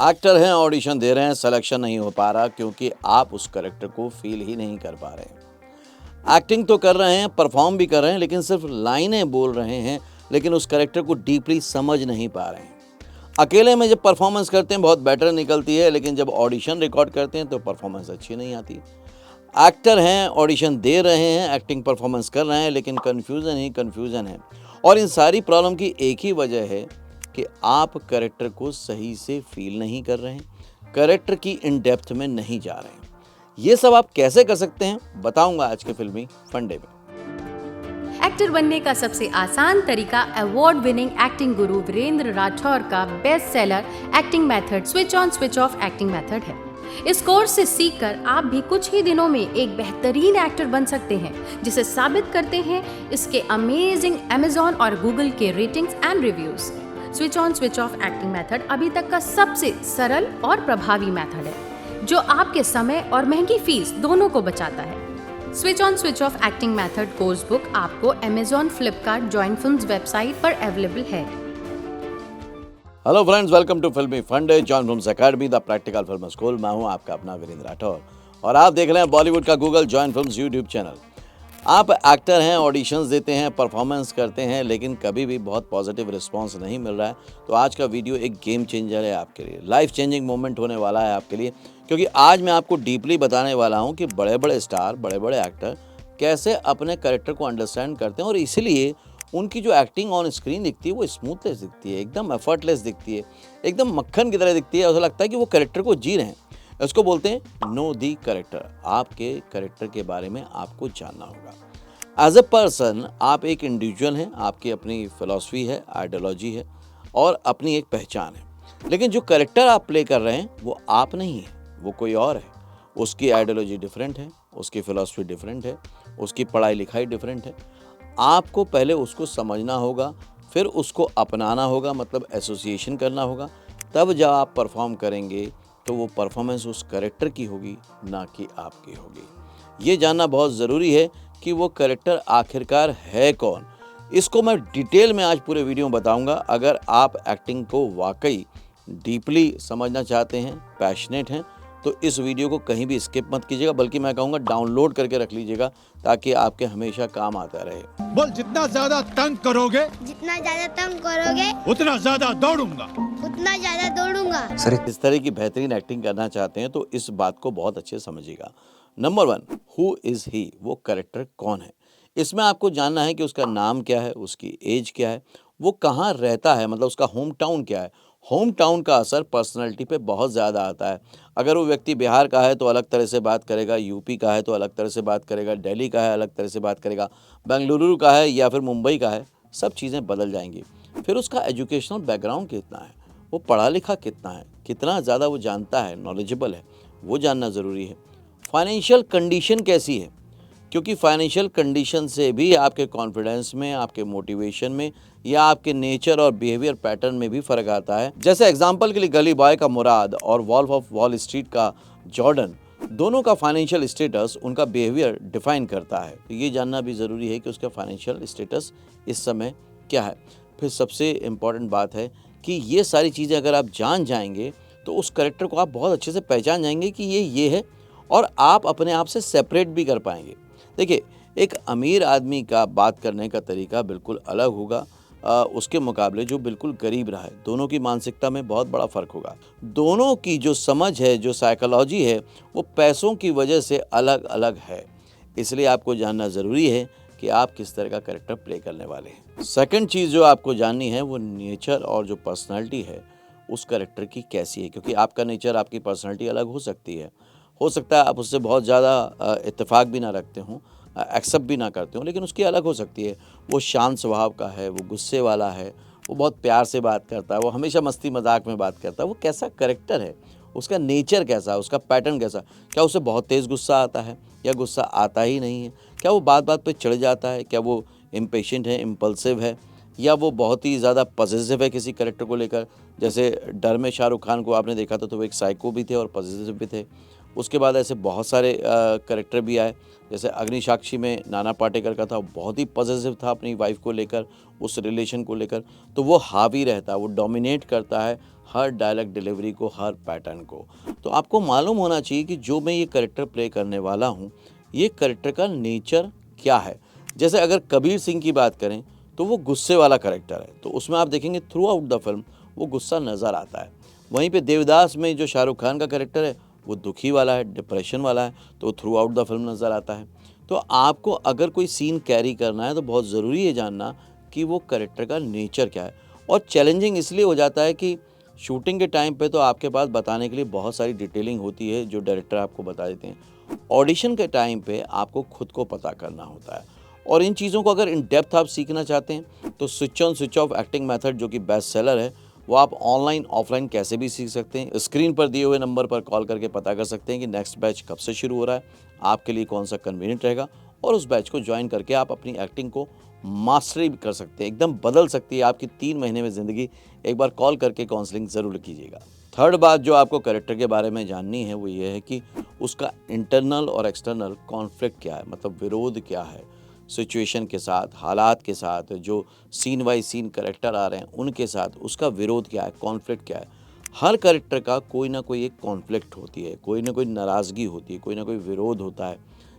Actor हैं, audition दे रहे हैं, सिलेक्शन नहीं हो पा रहा क्योंकि आप उस कैरेक्टर को फील ही नहीं कर पा रहे। एक्टिंग तो कर रहे हैं, परफॉर्म भी कर रहे हैं, लेकिन सिर्फ लाइनें बोल रहे हैं, लेकिन उस कैरेक्टर को डीपली समझ नहीं पा रहे हैं। अकेले में जब परफॉर्मेंस करते हैं बहुत बेटर निकलती है, लेकिन जब ऑडिशन रिकॉर्ड करते हैं तो परफॉर्मेंस अच्छी नहीं आती। एक्टर हैं, ऑडिशन दे रहे हैं, एक्टिंग परफॉर्मेंस कर रहे हैं, लेकिन कन्फ्यूज़न ही कन्फ्यूज़न है। और इन सारी प्रॉब्लम की एक ही वजह है कि आप कैरेक्टर को सही से फील नहीं कर रहे हैं, कैरेक्टर की इन डेप्थ में नहीं जा रहे हैं। ये सब आप कैसे कर सकते हैं, बताऊंगा आज के फिल्मी फंडे में। एक्टर बनने का सबसे आसान तरीका अवार्ड विनिंग एक्टिंग गुरु वीरेंद्र राठौर का best seller acting method switch on switch off acting method है। इस कोर्स से सीखकर आप भी कुछ ही दिनों में एक बेहतरीन एक्टर बन सकते हैं, जिसे साबित करते हैं इसके अमेजिंग Amazon और Google के ratings and reviews. Switch on switch off acting method अभी तक का सबसे सरल और प्रभावी मेथड है, जो आपके समय और महंगी फीस दोनों को बचाता है। Switch on switch off acting method course book आपको Amazon, Flipkart, joint films website पर अवेलेबल है। हेलो फ्रेंड्स, वेलकम टू फिल्मी फंडे, John films academy, the practical film school. मैं हूं आपका अपना वीरेंद्र राठौर और आप देख रहे हैं बॉलीवुड का Google join films YouTube channel. आप एक्टर हैं, ऑडिशंस देते हैं, परफॉर्मेंस करते हैं, लेकिन कभी भी बहुत पॉजिटिव रिस्पांस नहीं मिल रहा है, तो आज का वीडियो एक गेम चेंजर है आपके लिए। लाइफ चेंजिंग मोमेंट होने वाला है आपके लिए, क्योंकि आज मैं आपको डीपली बताने वाला हूं कि बड़े बड़े स्टार, बड़े बड़े एक्टर कैसे अपने कैरेक्टर को अंडरस्टैंड करते हैं और इसीलिए उनकी जो एक्टिंग ऑन स्क्रीन दिखती है वो स्मूथलेस दिखती है, एकदम एफर्टलेस दिखती है, एकदम मक्खन की तरह दिखती है। ऐसा लगता है कि वो कैरेक्टर को जी रहे हैं। इसको बोलते हैं नो दी कैरेक्टर। आपके कैरेक्टर के बारे में आपको जानना होगा। एज ए पर्सन आप एक इंडिविजुअल हैं, आपकी अपनी फिलॉसफी है, आइडियोलॉजी है और अपनी एक पहचान है, लेकिन जो कैरेक्टर आप प्ले कर रहे हैं वो आप नहीं है, वो कोई और है। उसकी आइडियोलॉजी डिफरेंट है, उसकी फिलॉसफी डिफरेंट है, उसकी पढ़ाई लिखाई डिफरेंट है। आपको पहले उसको समझना होगा, फिर उसको अपनाना होगा, मतलब एसोसिएशन करना होगा। तब जब आप परफॉर्म करेंगे तो वो परफॉर्मेंस उस कैरेक्टर की होगी, ना कि आपकी होगी। ये जानना बहुत ज़रूरी है कि वो कैरेक्टर आखिरकार है कौन। इसको मैं डिटेल में आज पूरे वीडियो में बताऊंगा। अगर आप एक्टिंग को वाकई डीपली समझना चाहते हैं, पैशनेट हैं, तो इस वीडियो को कहीं भी स्किप मत कीजिएगा, बल्कि मैं कहूँगा डाउनलोड करके रख लीजिएगा, ताकि आपके हमेशा काम आता रहे। बोल, जितना ज्यादा तंग करोगे उतना ज्यादा दौड़ूंगा। इस तरह की बेहतरीन एक्टिंग करना चाहते हैं तो इस बात को बहुत अच्छे समझिएगा। नंबर 1, हु इज़ ही, वो कैरेक्टर कौन है। इसमें आपको जानना है कि उसका नाम क्या है, उसकी एज क्या है, वो कहाँ रहता है, मतलब उसका होम टाउन क्या है। होम टाउन का असर पर्सनैलिटी पे बहुत ज़्यादा आता है। अगर वो व्यक्ति बिहार का है तो अलग तरह से बात करेगा, यूपी का है तो अलग तरह से बात करेगा, दिल्ली का है अलग तरह से बात करेगा, बेंगलुरु का है या फिर मुंबई का है, सब चीज़ें बदल जाएंगी। फिर उसका एजुकेशनल बैकग्राउंड कितना है, वो पढ़ा लिखा कितना है, कितना ज़्यादा वो जानता है, नॉलेजेबल है, वो जानना ज़रूरी है। फाइनेंशियल कंडीशन कैसी है, क्योंकि फाइनेंशियल कंडीशन से भी आपके कॉन्फिडेंस में, आपके मोटिवेशन में या आपके नेचर और बिहेवियर पैटर्न में भी फ़र्क आता है। जैसे एग्जांपल के लिए गली बॉय का मुराद और वॉल्फ ऑफ वॉल स्ट्रीट का जॉर्डन, दोनों का फाइनेंशियल स्टेटस उनका बिहेवियर डिफाइन करता है। तो ये जानना भी ज़रूरी है कि उसका फाइनेंशियल स्टेटस इस समय क्या है। फिर सबसे इम्पॉर्टेंट बात है कि ये सारी चीज़ें अगर आप जान जाएंगे तो उस कैरेक्टर को आप बहुत अच्छे से पहचान जाएंगे कि ये है, और आप अपने आप से सेपरेट भी कर पाएंगे। देखिए, एक अमीर आदमी का बात करने का तरीका बिल्कुल अलग होगा उसके मुकाबले जो बिल्कुल गरीब रहा है। दोनों की मानसिकता में बहुत बड़ा फ़र्क होगा। दोनों की जो समझ है, जो साइकोलॉजी है, वो पैसों की वजह से अलग अलग है। इसलिए आपको जानना ज़रूरी है कि आप किस तरह का कैरेक्टर प्ले करने वाले हैं। सेकंड चीज़ जो आपको जाननी है वो नेचर और जो पर्सनैलिटी है उस कैरेक्टर की कैसी है, क्योंकि आपका नेचर, आपकी पर्सनैलिटी अलग हो सकती है। हो सकता है आप उससे बहुत ज़्यादा इत्तेफाक भी ना रखते हों, एक्सेप्ट भी ना करते हों, लेकिन उसकी अलग हो सकती है। वो शांत स्वभाव का है, वो गुस्से वाला है, वो बहुत प्यार से बात करता है, वो हमेशा मस्ती मजाक में बात करता है। वो कैसा कैरेक्टर है, उसका नेचर कैसा है, उसका पैटर्न कैसा। क्या उसे बहुत तेज़ गुस्सा आता है या गुस्सा आता ही नहीं है? क्या वो बात बात पे चिढ़ जाता है? क्या वो इम्पेशेंट है, इम्पल्सिव है, या वो बहुत ही ज़्यादा पॉजिटिव है किसी कैरेक्टर को लेकर। जैसे डर में शाहरुख खान को आपने देखा था, तो वो एक साइको भी थे और पॉजिटिव भी थे। उसके बाद ऐसे बहुत सारे कैरेक्टर भी आए, जैसे अग्निसाक्षी में नाना पाटेकर का था, बहुत ही पॉजिटिव था अपनी वाइफ को लेकर, उस रिलेशन को लेकर। तो वो हावी रहता है, वो डोमिनेट करता है हर डायलॉग डिलीवरी को, हर पैटर्न को। तो आपको मालूम होना चाहिए कि जो मैं ये कैरेक्टर प्ले करने वाला हूँ, ये कैरेक्टर का नेचर क्या है। जैसे अगर कबीर सिंह की बात करें तो वो गुस्से वाला कैरेक्टर है, तो उसमें आप देखेंगे थ्रू आउट द फिल्म वो गुस्सा नज़र आता है। वहीं पे देवदास में जो शाहरुख खान का कैरेक्टर है वो दुखी वाला है, डिप्रेशन वाला है, तो थ्रू आउट द फिल्म नज़र आता है। तो आपको अगर कोई सीन कैरी करना है तो बहुत ज़रूरी है जानना कि वो कैरेक्टर का नेचर क्या है। और चैलेंजिंग इसलिए हो जाता है कि शूटिंग के टाइम पे तो आपके पास बताने के लिए बहुत सारी डिटेलिंग होती है जो डायरेक्टर आपको बता देते हैं। ऑडिशन के टाइम पे आपको खुद को पता करना होता है। और इन चीज़ों को अगर इन डेप्थ आप सीखना चाहते हैं तो switch on switch off acting method जो कि बेस्ट सेलर है, वो आप ऑनलाइन ऑफलाइन कैसे भी सीख सकते हैं। स्क्रीन पर दिए हुए नंबर पर कॉल करके पता कर सकते हैं कि नेक्स्ट बैच कब से शुरू हो रहा है, आपके लिए कौन सा कन्वीनियंट रहेगा, और उस बैच को ज्वाइन करके आप अपनी एक्टिंग को मास्टरी भी कर सकते हैं। एकदम बदल सकती है आपकी 3 महीने में ज़िंदगी। एक बार कॉल करके काउंसलिंग ज़रूर कीजिएगा। थर्ड बात जो आपको कैरेक्टर के बारे में जाननी है वो ये है कि उसका इंटरनल और एक्सटर्नल कॉन्फ्लिक्ट क्या है, मतलब विरोध क्या है सिचुएशन के साथ, हालात के साथ, जो सीन बाई सीन कैरेक्टर आ रहे हैं उनके साथ उसका विरोध क्या है, कॉन्फ्लिक्ट क्या है। हर कैरेक्टर का कोई ना कोई एक कॉन्फ्लिक्ट होती है, कोई ना कोई नाराज़गी होती है, कोई ना कोई विरोध होता है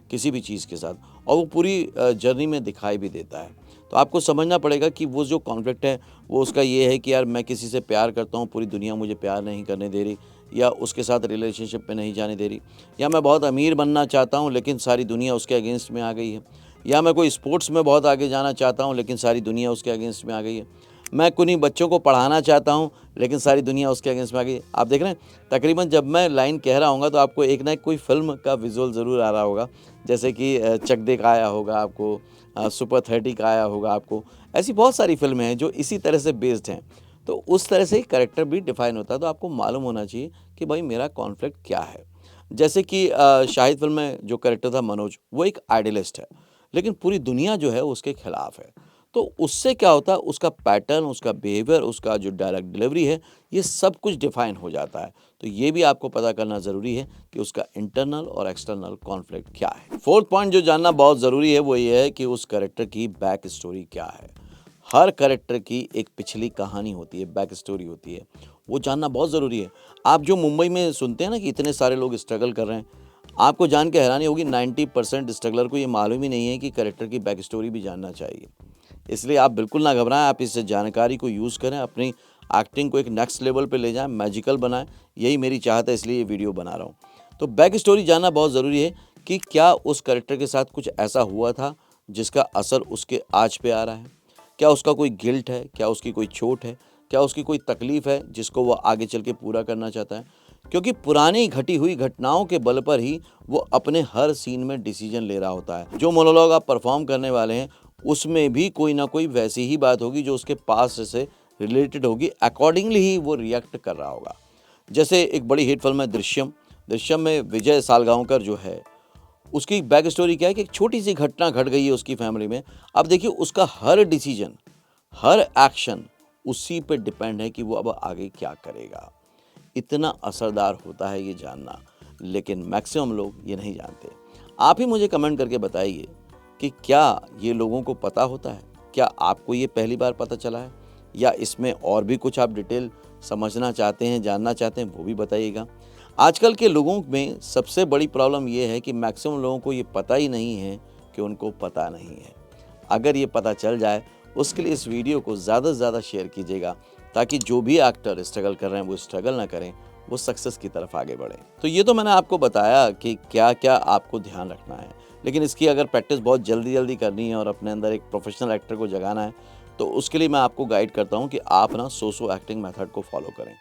किसी भी चीज़ के साथ, और वो पूरी जर्नी में दिखाई भी देता है। तो आपको समझना पड़ेगा कि वो जो कॉन्फ्लिक्ट है वो उसका ये है कि यार मैं किसी से प्यार करता हूँ, पूरी दुनिया मुझे प्यार नहीं करने दे रही, या उसके साथ रिलेशनशिप में नहीं जाने दे रही, या मैं बहुत अमीर बनना चाहता हूँ लेकिन सारी दुनिया उसके अगेंस्ट में आ गई है, या मैं कोई स्पोर्ट्स में बहुत आगे जाना चाहता हूँ लेकिन सारी दुनिया उसके अगेंस्ट में आ गई है, मैं कुछ बच्चों को पढ़ाना चाहता हूँ लेकिन सारी दुनिया उसके अगेंस्ट में आ गई है। आप देख रहे हैं तकरीबन जब मैं लाइन कह रहा हूँगा तो आपको एक ना एक कोई फिल्म का विजुअल ज़रूर आ रहा होगा, जैसे कि चक दे का आया होगा आपको, सुपर 30 का आया होगा आपको। ऐसी बहुत सारी फिल्में हैं जो इसी तरह से बेस्ड हैं। तो उस तरह से ही कैरेक्टर भी डिफाइन होता है। तो आपको मालूम होना चाहिए कि भाई मेरा कॉन्फ्लिक्ट क्या है। जैसे कि शाहिद फिल्म में जो कैरेक्टर था मनोज, वो एक आइडियलिस्ट है लेकिन पूरी दुनिया जो है उसके खिलाफ है। तो उससे क्या होता है, उसका पैटर्न, उसका बिहेवियर, उसका जो डायलॉग डिलीवरी है, ये सब कुछ डिफाइन हो जाता है। तो ये भी आपको पता करना ज़रूरी है कि उसका इंटरनल और एक्सटर्नल कॉन्फ्लिक्ट क्या है। फोर्थ पॉइंट जो जानना बहुत ज़रूरी है वो ये है कि उस कैरेक्टर की बैक स्टोरी क्या है। हर कैरेक्टर की एक पिछली कहानी होती है, बैक स्टोरी होती है, वो जानना बहुत ज़रूरी है। आप जो मुंबई में सुनते हैं ना कि इतने सारे लोग स्ट्रगल कर रहे हैं, आपको जान के हैरानी होगी 90% स्ट्रगलर को ये मालूम ही नहीं है कि कैरेक्टर की बैक स्टोरी भी जानना चाहिए। इसलिए आप बिल्कुल ना घबराएं, आप इस जानकारी को यूज़ करें, अपनी एक्टिंग को एक नेक्स्ट लेवल पे ले जाएं, मैजिकल बनाएं। यही मेरी चाहत है, इसलिए ये वीडियो बना रहा हूँ। तो बैक स्टोरी जानना बहुत ज़रूरी है कि क्या उस कैरेक्टर के साथ कुछ ऐसा हुआ था जिसका असर उसके आज पे आ रहा है, क्या उसका कोई गिल्ट है, क्या उसकी कोई चोट है, क्या उसकी कोई तकलीफ़ है जिसको वो आगे चल के पूरा करना चाहता है। क्योंकि पुरानी घटी हुई घटनाओं के बल पर ही वो अपने हर सीन में डिसीजन ले रहा होता है। जो मोनोलॉग आप परफॉर्म करने वाले हैं उसमें भी कोई ना कोई वैसी ही बात होगी जो उसके पास से रिलेटेड होगी, अकॉर्डिंगली ही वो रिएक्ट कर रहा होगा। जैसे एक बड़ी हिट फिल्म है दृश्यम। दृश्यम में विजय सालगांवकर जो है, उसकी बैक स्टोरी क्या है कि एक छोटी सी घटना घट गई है उसकी फैमिली में। अब देखिए उसका हर डिसीजन, हर एक्शन उसी पे डिपेंड है कि वो अब आगे क्या करेगा। इतना असरदार होता है ये जानना, लेकिन मैक्सिमम लोग ये नहीं जानते। आप ही मुझे कमेंट करके बताइए कि क्या ये लोगों को पता होता है, क्या आपको ये पहली बार पता चला है, या इसमें और भी कुछ आप डिटेल समझना चाहते हैं, जानना चाहते हैं, वो भी बताइएगा। आजकल के लोगों में सबसे बड़ी प्रॉब्लम ये है कि मैक्सिमम लोगों को ये पता ही नहीं है कि उनको पता नहीं है। अगर ये पता चल जाए उसके लिए इस वीडियो को ज़्यादा से ज़्यादा शेयर कीजिएगा, ताकि जो भी एक्टर स्ट्रगल कर रहे हैं वो स्ट्रगल ना करें, वो सक्सेस की तरफ आगे बढ़ें। तो ये तो मैंने आपको बताया कि क्या क्या आपको ध्यान रखना है, लेकिन इसकी अगर प्रैक्टिस बहुत जल्दी करनी है और अपने अंदर एक प्रोफेशनल एक्टर को जगाना है, तो उसके लिए मैं आपको गाइड करता हूँ कि आप ना सोसो एक्टिंग मेथड को फॉलो करें,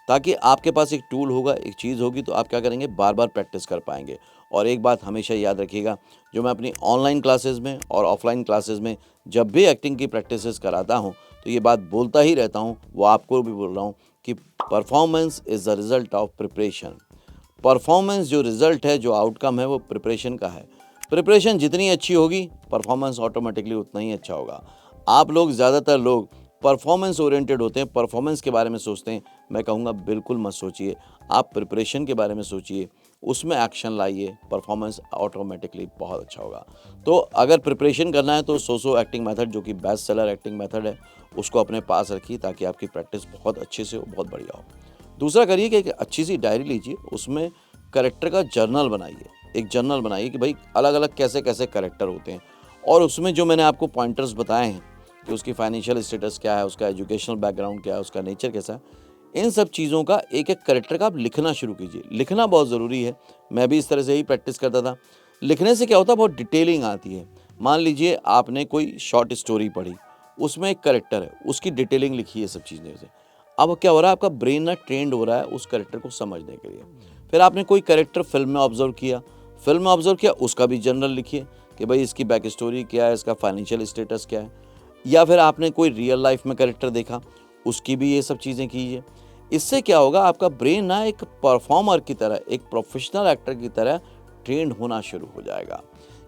ताकि आपके पास एक टूल होगा, एक चीज़ होगी, तो आप क्या करेंगे, बार बार प्रैक्टिस कर पाएंगे। और एक बात हमेशा याद रखिएगा, जो मैं अपनी ऑनलाइन क्लासेस में और ऑफलाइन क्लासेस में जब भी एक्टिंग की प्रैक्टिसेस कराता हूँ तो ये बात बोलता ही रहता हूँ, वो आपको भी बोल रहा हूँ कि performance is the result of preparation. Performance जो रिज़ल्ट है, जो आउटकम है, वो प्रिपरेशन का है। प्रिपरेशन जितनी अच्छी होगी परफॉर्मेंस ऑटोमेटिकली उतना ही अच्छा होगा। आप लोग ज़्यादातर लोग परफॉर्मेंस ओरिएंटेड होते हैं, परफॉर्मेंस के बारे में सोचते हैं, मैं कहूँगा बिल्कुल मत सोचिए। आप प्रिपरेशन के बारे में सोचिए, उसमें एक्शन लाइए, परफॉर्मेंस ऑटोमेटिकली बहुत अच्छा होगा। तो अगर प्रिपरेशन करना है तो सोसो एक्टिंग मेथड जो कि बेस्ट सेलर एक्टिंग मेथड है, उसको अपने पास रखिए ताकि आपकी प्रैक्टिस बहुत अच्छे से हो, बहुत बढ़िया हो। दूसरा करिए कि एक अच्छी सी डायरी लीजिए, उसमें कैरेक्टर का जर्नल बनाइए। एक जर्नल बनाइए कि भाई अलग-अलग कैसे-कैसे कैरेक्टर होते हैं और उसमें जो मैंने आपको पॉइंटर्स बताए हैं कि उसकी फाइनेंशियल स्टेटस क्या है, उसका एजुकेशनल बैकग्राउंड क्या है, उसका नेचर कैसा है, इन सब चीज़ों का एक-एक कैरेक्टर का आप लिखना शुरू कीजिए। लिखना बहुत ज़रूरी है, मैं भी इस तरह से ही प्रैक्टिस करता था। लिखने से क्या होता है, बहुत डिटेलिंग आती है। मान लीजिए आपने कोई शॉर्ट स्टोरी पढ़ी, उसमें एक कैरेक्टर है, उसकी डिटेलिंग लिखी है सब चीज़ें से। अब क्या हो रहा है, आपका ब्रेन ना ट्रेंड हो रहा है उस कैरेक्टर को समझने के लिए। फिर आपने कोई कैरेक्टर फ़िल्म में ऑब्ज़र्व किया, उसका भी जर्नल लिखिए कि भाई इसकी बैक स्टोरी क्या है, इसका फाइनेंशियल स्टेटस क्या है। या फिर आपने कोई रियल लाइफ में कैरेक्टर देखा, उसकी भी ये सब चीज़ें कीजिए। इससे क्या होगा, आपका ब्रेन ना एक परफॉर्मर की तरह, एक प्रोफेशनल एक्टर की तरह ट्रेंड होना शुरू हो जाएगा।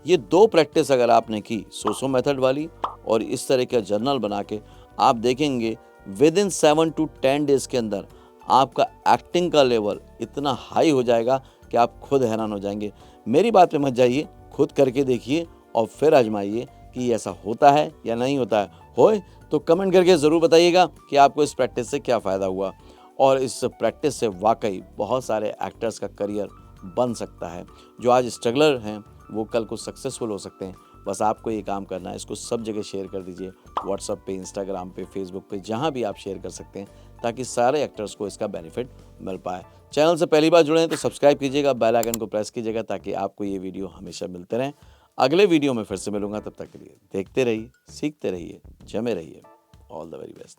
ये 2 प्रैक्टिस अगर आपने की, सोसो मेथड वाली और इस तरह का जर्नल बना के, आप देखेंगे विदिन 7 टू 10 डेज़ के अंदर आपका एक्टिंग का लेवल इतना हाई हो जाएगा कि आप खुद हैरान हो जाएंगे। मेरी बात पे मत जाइए, खुद करके देखिए और फिर आजमाइए कि ऐसा होता है या नहीं होता है। होए तो कमेंट करके ज़रूर बताइएगा कि आपको इस प्रैक्टिस से क्या फ़ायदा हुआ और इस प्रैक्टिस से वाकई बहुत सारे एक्टर्स का करियर बन सकता है। जो आज स्ट्रगलर हैं वो कल को सक्सेसफुल हो सकते हैं। बस आपको ये काम करना है, इसको सब जगह शेयर कर दीजिए, व्हाट्सएप पे, इंस्टाग्राम पे, फेसबुक पे, जहाँ भी आप शेयर कर सकते हैं ताकि सारे एक्टर्स को इसका बेनिफिट मिल पाए। चैनल से पहली बार जुड़े हैं तो सब्सक्राइब कीजिएगा, बेल आइकन को प्रेस कीजिएगा ताकि आपको ये वीडियो हमेशा मिलते रहें। अगले वीडियो में फिर से मिलूंगा, तब तक के लिए देखते रहिए, सीखते रहिए, जमे रहिए। All the very best.